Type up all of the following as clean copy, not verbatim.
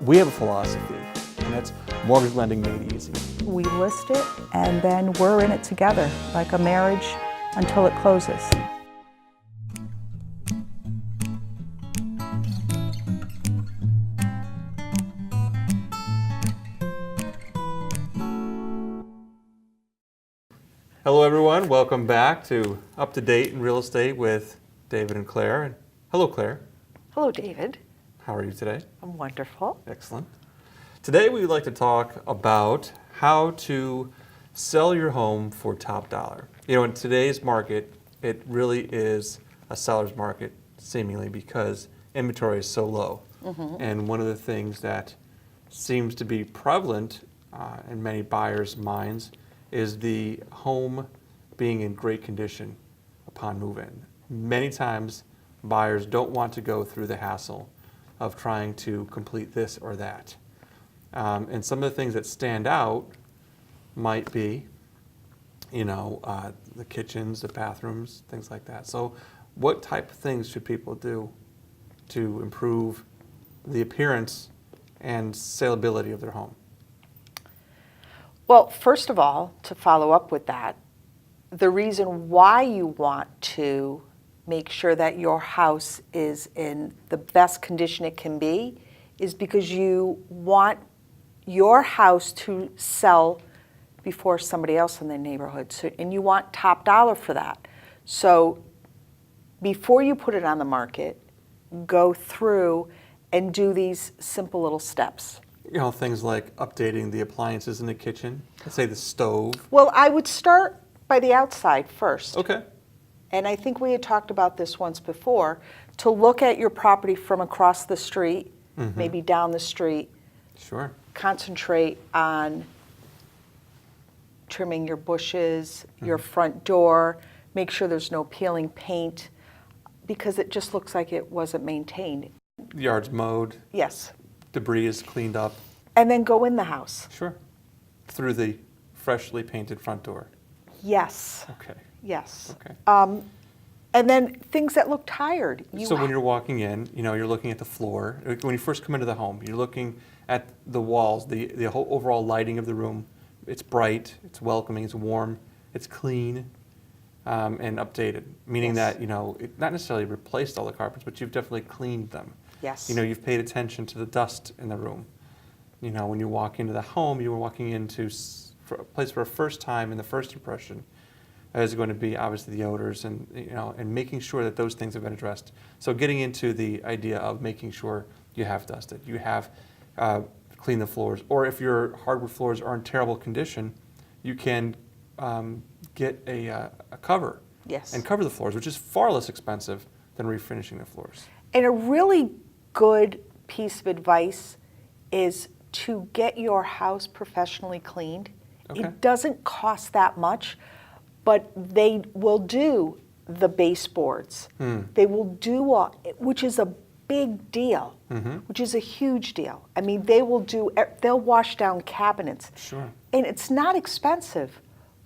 We have a philosophy, and that's mortgage lending made easy. We list it, and then we're in it together, like a marriage until it closes. Hello everyone, welcome back to Up to Date in Real Estate with David and Claire. And hello Claire. Hello, David. How are you today? I'm wonderful. Excellent. Today we would like to talk about how to sell your home for top dollar. You know, in today's market, it really is a seller's market, seemingly, because inventory is so low. And one of the things that seems to be prevalent in many buyers' minds is the home being in great condition upon move-in. Many times, buyers don't want to go through the hassle of trying to complete this or that. And some of the things that stand out might be, you know, the kitchens, the bathrooms, things like that. So what type of things should people do to improve the appearance and saleability of their home? Well, first of all, to follow up with that, the reason why you want to make sure that your house is in the best condition it can be is because you want your house to sell before somebody else in the neighborhood. So, and you want top dollar for that. So before you put it on the market, go through and do these simple little steps. You know, things like updating the appliances in the kitchen, let's say the stove. Well, I would start by the outside first. Okay. And I think we had talked about this once before, to look at your property from across the street, maybe down the street, Sure. concentrate on trimming your bushes, your front door, make sure there's no peeling paint, because it just looks like it wasn't maintained. The yard's mowed, Yes. debris is cleaned up. And then go in the house. Sure. Through the freshly painted front door. Yes. Okay. Yes. Okay. And then things that look tired. So when you're walking in, you know, you're looking at the floor. When you first come into the home, you're looking at the walls, the whole overall lighting of the room. It's bright, it's welcoming, it's warm, it's clean, and updated. Meaning Yes. that, you know, not necessarily replaced all the carpets, but you've definitely cleaned them. Yes. You know, you've paid attention to the dust in the room. You know, when you walk into the home, you were walking into a place for a first time, and the first impression is going to be obviously the odors, and you know, and making sure that those things have been addressed. So getting into the idea of making sure you have dusted, you have cleaned the floors, or if your hardwood floors are in terrible condition, you can get a cover. Yes. And cover the floors, which is far less expensive than refinishing the floors. And a really good piece of advice is to get your house professionally cleaned. Okay. It doesn't cost that much, but they will do the baseboards. They will do, which is a big deal, which is a huge deal. I mean, they'll wash down cabinets. Sure. And it's not expensive,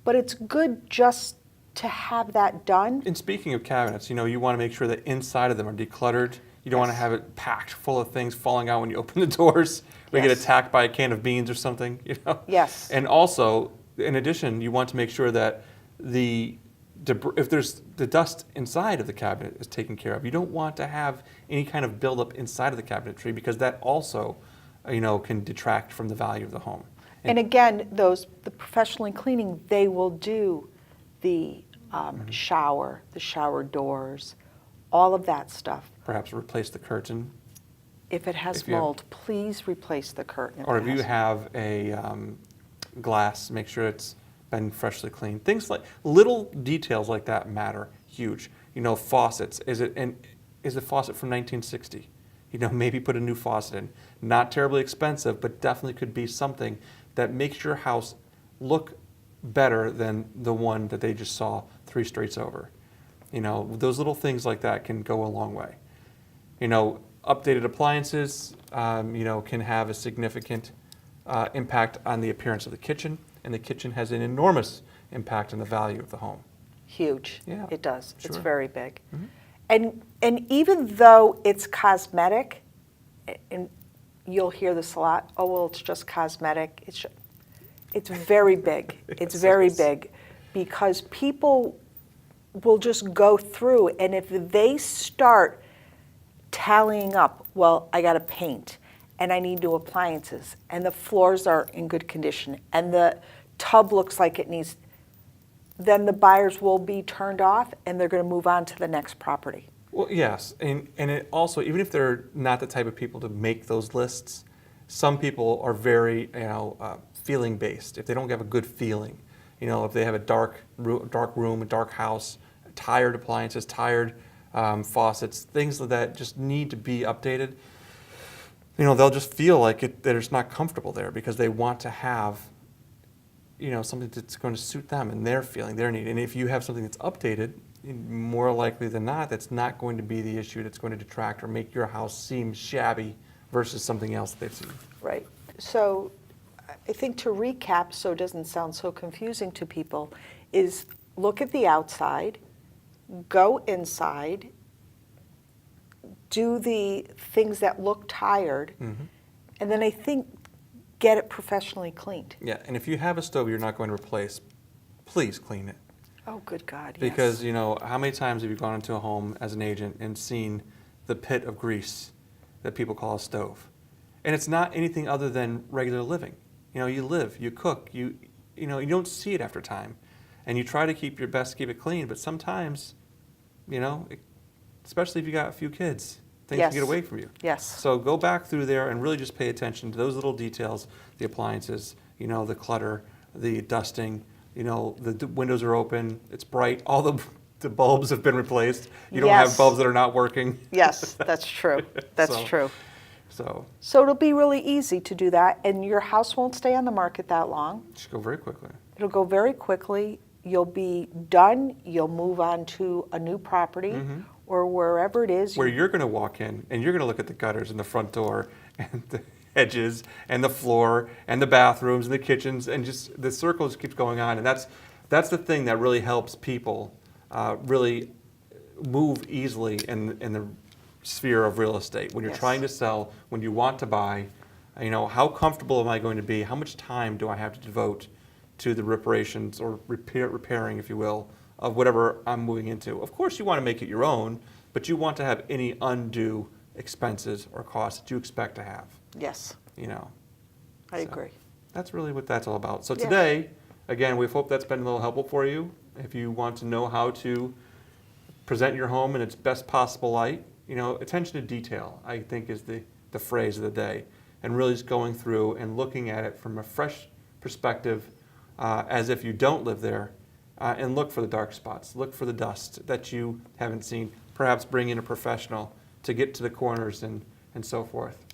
but it's good just to have that done. And speaking of cabinets, you know, you want to make sure that inside of them are decluttered. You don't want to have it packed full of things falling out when you open the doors. Or you get Yes. attacked by a can of beans or something, you know? Yes. And also, in addition, you want to make sure that if there's the dust inside of the cabinet is taken care of. You don't want to have any kind of buildup inside of the cabinetry, because that also, you know, can detract from the value of the home. And again, the professionally cleaning, they will do the shower, the shower doors, all of that stuff. Perhaps replace the curtain. If it has If you have- mold, please replace the curtain. Or it if you has- have a glass, make sure it's been freshly cleaned. Things like little details like that matter huge. You know, faucets. Is the faucet from 1960? You know, maybe put a new faucet in. Not terribly expensive, but definitely could be something that makes your house look better than the one that they just saw 3 streets over. You know, those little things like that can go a long way. You know, updated appliances, you know, can have a significant impact on the appearance of the kitchen, and the kitchen has an enormous impact on the value of the home. Huge. Yeah, It does. It's sure. very big. And even though it's cosmetic, and you'll hear this a lot, oh, well, it's just cosmetic. It's very big. It's Yes, very it is. big because people will just go through, and if they start tallying up, well, I got to paint, and I need new appliances, and the floors are in good condition, and the tub looks like it needs, then the buyers will be turned off, and they're going to move on to the next property. Well, yes, and it also, even if they're not the type of people to make those lists, some people are very, feeling based. If they don't have a good feeling, if they have a dark room, a dark house, tired appliances, tired faucets, things like that just need to be updated. They'll just feel like they're just not comfortable there because they want to have, something that's going to suit them and their feeling, their need. And if you have something that's updated, more likely than not, that's not going to be the issue that's going to detract or make your house seem shabby versus something else that they've seen. Right. So I think to recap, so it doesn't sound so confusing to people, is look at the outside, go inside, do the things that look tired, and then I think get it professionally cleaned. Yeah, and if you have a stove you're not going to replace, please clean it. Oh, good God, yes. Because, how many times have you gone into a home as an agent and seen the pit of grease that people call a stove? And it's not anything other than regular living. You live, you cook, you don't see it after time. And you try to keep your best to keep it clean, but sometimes, especially if you got a few kids, things Yes. can get away from you. Yes. So go back through there and really just pay attention to those little details, the appliances, the clutter, the dusting, the windows are open, it's bright, all the bulbs have been replaced. You don't have Yes. bulbs that are not working. Yes, that's true. That's So- true. So So it'll be really easy to do that, and your house won't stay on the market that long. just go very quickly. It'll go very quickly. You'll be done. You'll move on to a new property or wherever it is. Where you're going to walk in and you're going to look at the gutters and the front door and the edges and the floor and the bathrooms and the kitchens and just the circle just keeps going on. And that's the thing that really helps people really move easily in the sphere of real estate. When you're Yes. trying to sell, when you want to buy, how comfortable am I going to be? How much time do I have to devote to the reparations or repairing, if you will, of whatever I'm moving into? Of course, you want to make it your own, but you want to have any undue expenses or costs that you expect to have. Yes, I So agree. That's really what that's all about. So Yeah. today, again, we hope that's been a little helpful for you. If you want to know how to present your home in its best possible light, attention to detail, I think, is the phrase of the day. And really just going through and looking at it from a fresh perspective, as if you don't live there, and look for the dark spots, look for the dust that you haven't seen. Perhaps bring in a professional to get to the corners and so forth.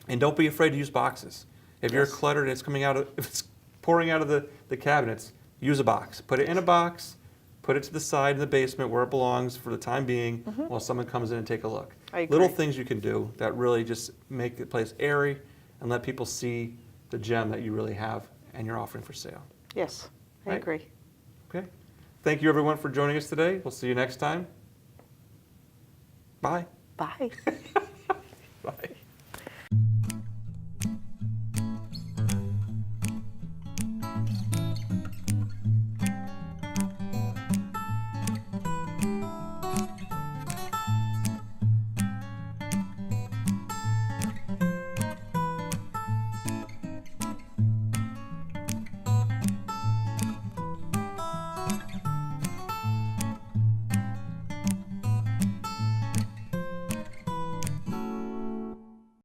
And don't be afraid to use boxes. If you're Yes. cluttered and if it's pouring out of the cabinets, use a box. Put it in a box, put it to the side in the basement where it belongs for the time being while someone comes in and take a look. I agree. Little things you can do that really just make the place airy and let people see the gem that you really have and you're offering for sale. Yes, I Right. agree. Okay? Thank you everyone for joining us today. We'll see you next time. Bye. Bye. Bye.